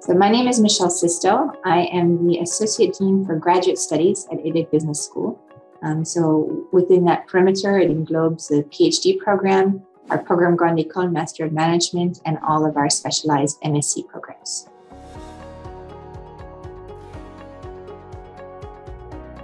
So my name is Michelle Sisto. I am the Associate Dean for Graduate Studies at EDHEC Business School. So within that perimeter, it englobes the PhD program, our program Grande École Master of Management, and all of our specialized MSc programs.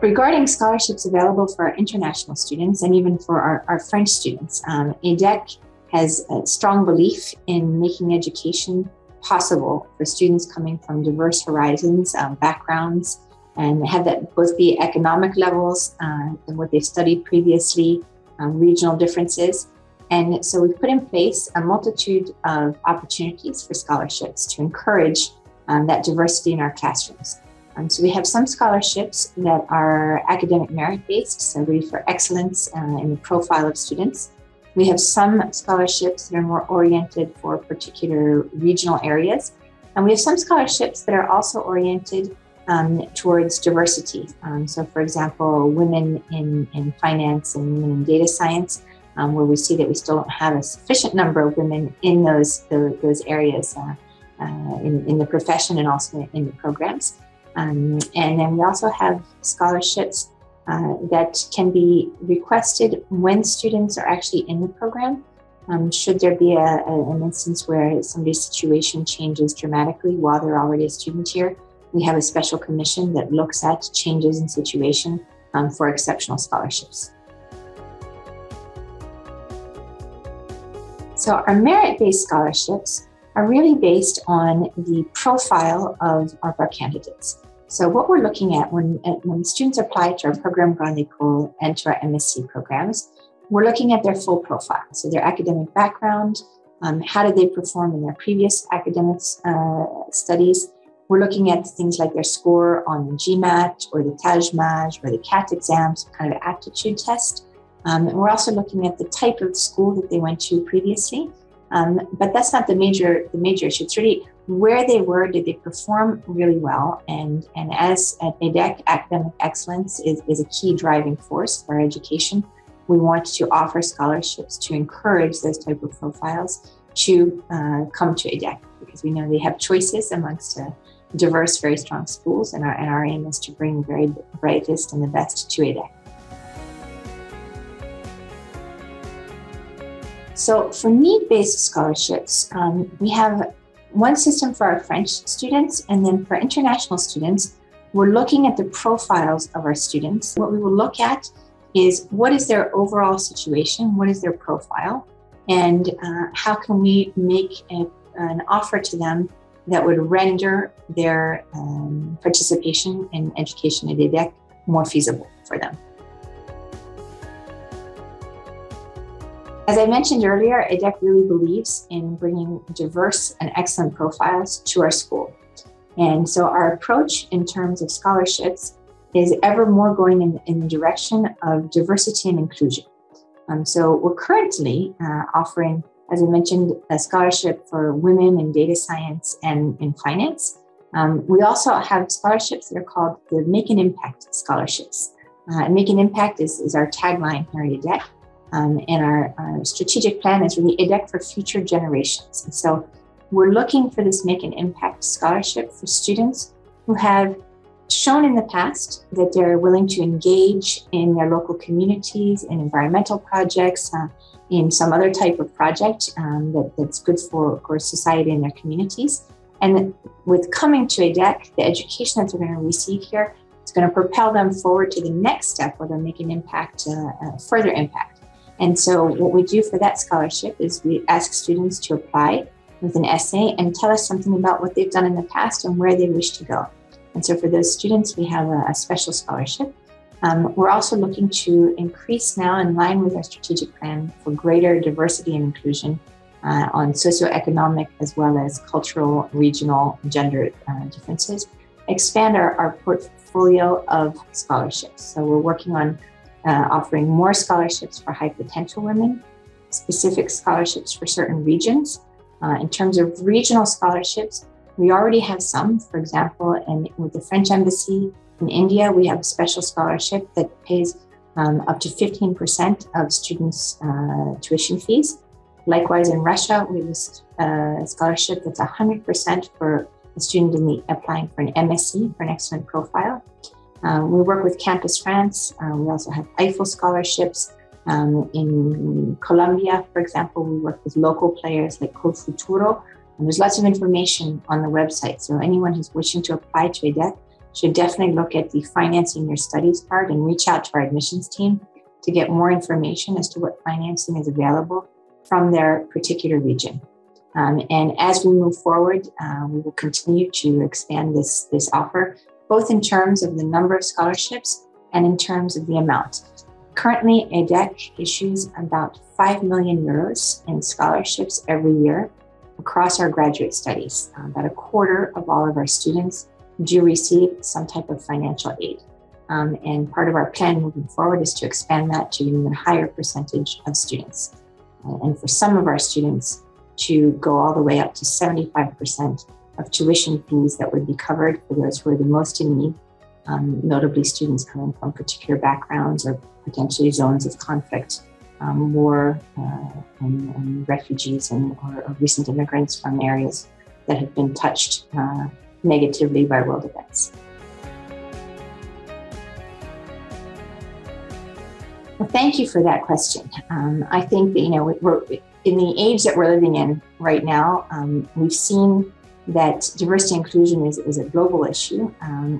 Regarding scholarships available for our international students and even for our French students, EDHEC has a strong belief in making education possible for students coming from diverse horizons, backgrounds, and have that both be economic levels and what they've studied previously, regional differences. And so we've put in place a multitude of opportunities for scholarships to encourage that diversity in our classrooms. So we have some scholarships that are academic merit-based, so really for excellence in the profile of students. We have some scholarships that are more oriented for particular regional areas. And we have some scholarships that are also oriented towards diversity. So for example, women in finance and women in data science, where we see that we still don't have a sufficient number of women in those areas in the profession and also in the programs. And then we also have scholarships that can be requested when students are actually in the program. Should there be an instance where somebody's situation changes dramatically while they're already a student here, we have a special commission that looks at changes in situation for exceptional scholarships. So our merit-based scholarships are really based on the profile of our candidates. So what we're looking at when students apply to our program Grande École and to our MSc programs, we're looking at their full profile. So their academic background, how did they perform in their previous academic studies. We're looking at things like their score on the GMAT or the TAJMAJ or the CAT exams, kind of aptitude test. And we're also looking at the type of school that they went to previously. But that's not the major issue. It's really where they were, did they perform really well? And as at EDHEC, academic excellence is a key driving force for our education. We want to offer scholarships to encourage those type of profiles to come to EDHEC, because we know they have choices amongst diverse, very strong schools, and our aim is to bring the very brightest and the best to EDHEC. So for need-based scholarships, we have one system for our French students, and then for international students, we're looking at the profiles of our students. What we will look at is what is their overall situation, what is their profile, and how can we make an offer to them that would render their participation in education at EDHEC more feasible for them. As I mentioned earlier, EDHEC really believes in bringing diverse and excellent profiles to our school. And so our approach in terms of scholarships is ever more going in the direction of diversity and inclusion. So we're currently offering, as I mentioned, a scholarship for women in data science and in finance. We also have scholarships that are called the Make an Impact scholarships. Make an Impact is our tagline here at EDHEC. And our strategic plan is really EDHEC for future generations. And so we're looking for this Make an Impact scholarship for students who have shown in the past that they're willing to engage in their local communities, in environmental projects, in some other type of project that's good for society and their communities. And with coming to EDHEC, the education that they're going to receive here is going to propel them forward to the next step where they'll make an impact, further impact. And so what we do for that scholarship is we ask students to apply with an essay and tell us something about what they've done in the past and where they wish to go. And so for those students, we have a special scholarship. We're also looking to increase now, in line with our strategic plan, for greater diversity and inclusion on socioeconomic as well as cultural, regional, gender differences, expand our portfolio of scholarships. So we're working on offering more scholarships for high potential women, specific scholarships for certain regions. In terms of regional scholarships, we already have some. For example, with the French Embassy in India, we have a special scholarship that pays up to 15% of students' tuition fees. Likewise, in Russia, we have a scholarship that's 100% for a student applying for an MSc, for an excellent profile. We work with Campus France. We also have EIFEL scholarships. In Colombia, for example, we work with local players like Code Futuro. And there's lots of information on the website. So anyone who's wishing to apply to EDHEC should definitely look at the financing your studies part and reach out to our admissions team to get more information as to what financing is available from their particular region. And as we move forward, we will continue to expand this offer, both in terms of the number of scholarships and in terms of the amount. Currently, EDHEC issues about 5 million euros in scholarships every year across our graduate studies. About a quarter of all of our students do receive some type of financial aid. And part of our plan moving forward is to expand that to an even higher percentage of students. And for some of our students to go all the way up to 75% of tuition fees that would be covered for those who are the most in need, notably students coming from particular backgrounds or potentially zones of conflict, war, and refugees or recent immigrants from areas that have been touched negatively by world events. Well, thank you for that question. I think that, we're in the age that we're living in right now. We've seen that diversity and inclusion is a global issue.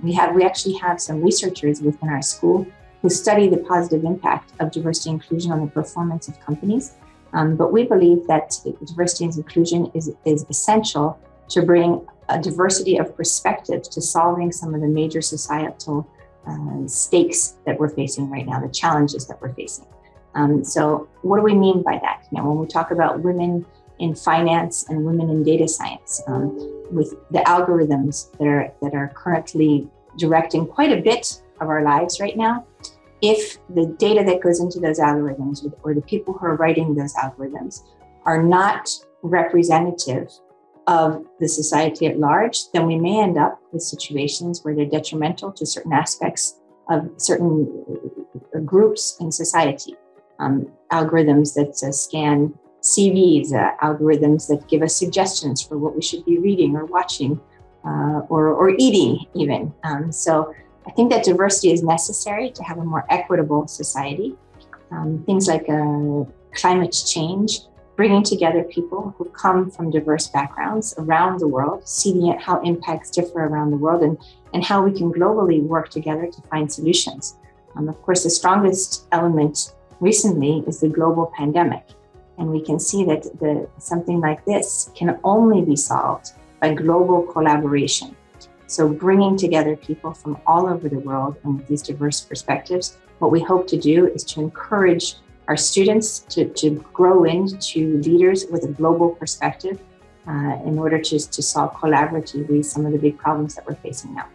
We actually have some researchers within our school who study the positive impact of diversity and inclusion on the performance of companies. But we believe that diversity and inclusion is essential to bring a diversity of perspectives to solving some of the major societal stakes that we're facing right now, the challenges that we're facing. So what do we mean by that? When we talk about women in finance and women in data science, with the algorithms that are currently directing quite a bit of our lives right now, if the data that goes into those algorithms or the people who are writing those algorithms are not representative of the society at large, then we may end up with situations where they're detrimental to certain aspects of certain groups in society. Algorithms that scan CVs, algorithms that give us suggestions for what we should be reading or watching or eating even. So I think that diversity is necessary to have a more equitable society. Things like climate change, bringing together people who come from diverse backgrounds around the world, seeing how impacts differ around the world and how we can globally work together to find solutions. Of course, the strongest element recently is the global pandemic. And we can see that something like this can only be solved by global collaboration. So bringing together people from all over the world and with these diverse perspectives, what we hope to do is to encourage our students to grow into leaders with a global perspective in order to solve collaboratively some of the big problems that we're facing now.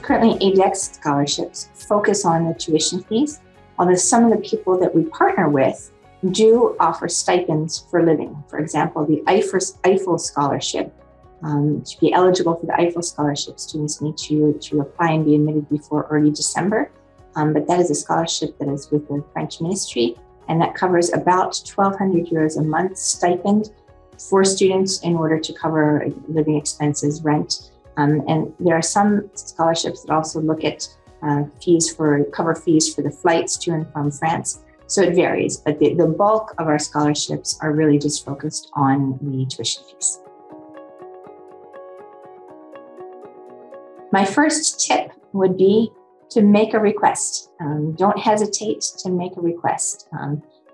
Currently, EDHEC scholarships focus on the tuition fees, although some of the people that we partner with do offer stipends for living. For example, the EIFEL scholarship. To be eligible for the EIFEL scholarship, students need to apply and be admitted before early December. But that is a scholarship that is with the French ministry, and that covers about 1,200 euros a month stipend for students in order to cover living expenses, rent. And there are some scholarships that also look at cover fees for the flights to and from France. So it varies, but the bulk of our scholarships are really just focused on the tuition fees. My first tip would be to make a request. Don't hesitate to make a request.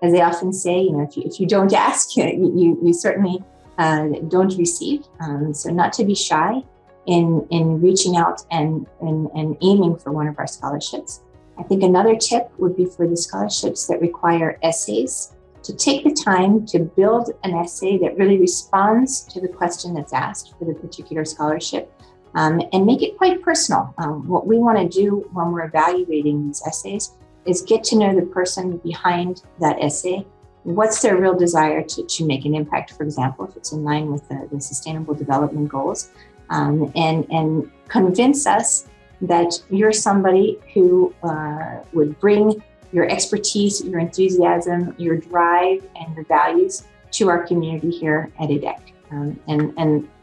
As they often say, if you don't ask, you certainly don't receive. So not to be shy in reaching out and aiming for one of our scholarships. I think another tip would be for the scholarships that require essays, to take the time to build an essay that really responds to the question that's asked for the particular scholarship, and make it quite personal. What we want to do when we're evaluating these essays is get to know the person behind that essay. What's their real desire to make an impact, for example, if it's in line with the Sustainable Development Goals, and convince us that you're somebody who would bring your expertise, your enthusiasm, your drive, and your values to our community here at EDHEC.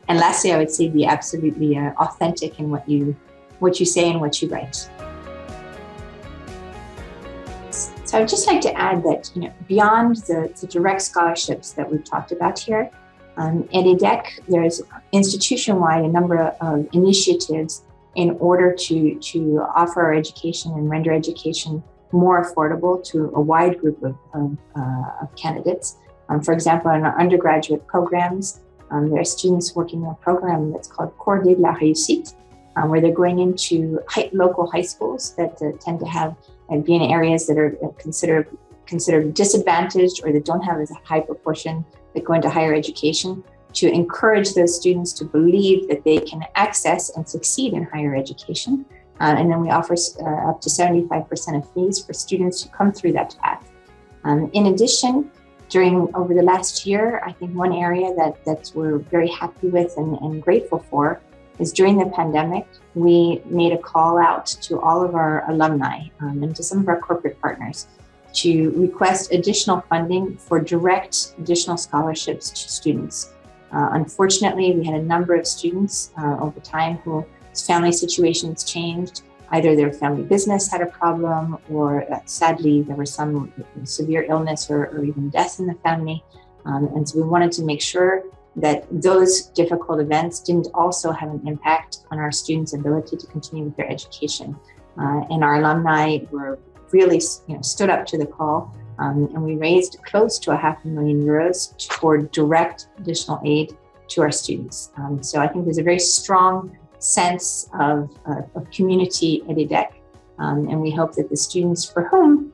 And lastly, I would say be absolutely authentic in what you say and what you write. So I'd just like to add that, beyond the direct scholarships that we've talked about here, at EDHEC, there's institution-wide a number of initiatives in order to offer our education and render education more affordable to a wide group of candidates. For example, in our undergraduate programs, there are students working in a program that's called Cordée de la Réussite, where they're going into local high schools that tend to have and be in areas that are considered disadvantaged or that don't have as a high proportion that go into higher education, to encourage those students to believe that they can access and succeed in higher education. And then we offer up to 75% of fees for students who come through that path. In addition, over the last year, I think one area that we're very happy with and grateful for is during the pandemic, we made a call out to all of our alumni and to some of our corporate partners to request additional funding for direct additional scholarships to students. Unfortunately, we had a number of students over time whose family situations changed. Either their family business had a problem, or sadly, there was some severe illness or even death in the family. And so we wanted to make sure that those difficult events didn't also have an impact on our students' ability to continue with their education. And our alumni were really stood up to the call, and we raised close to €500,000 for direct additional aid to our students. So I think there's a very strong sense of community at EDHEC, and we hope that the students for whom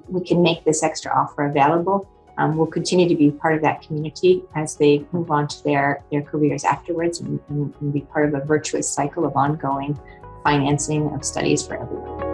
we can make this extra offer available will continue to be part of that community as they move on to their careers afterwards, and be part of a virtuous cycle of ongoing financing of studies for everyone.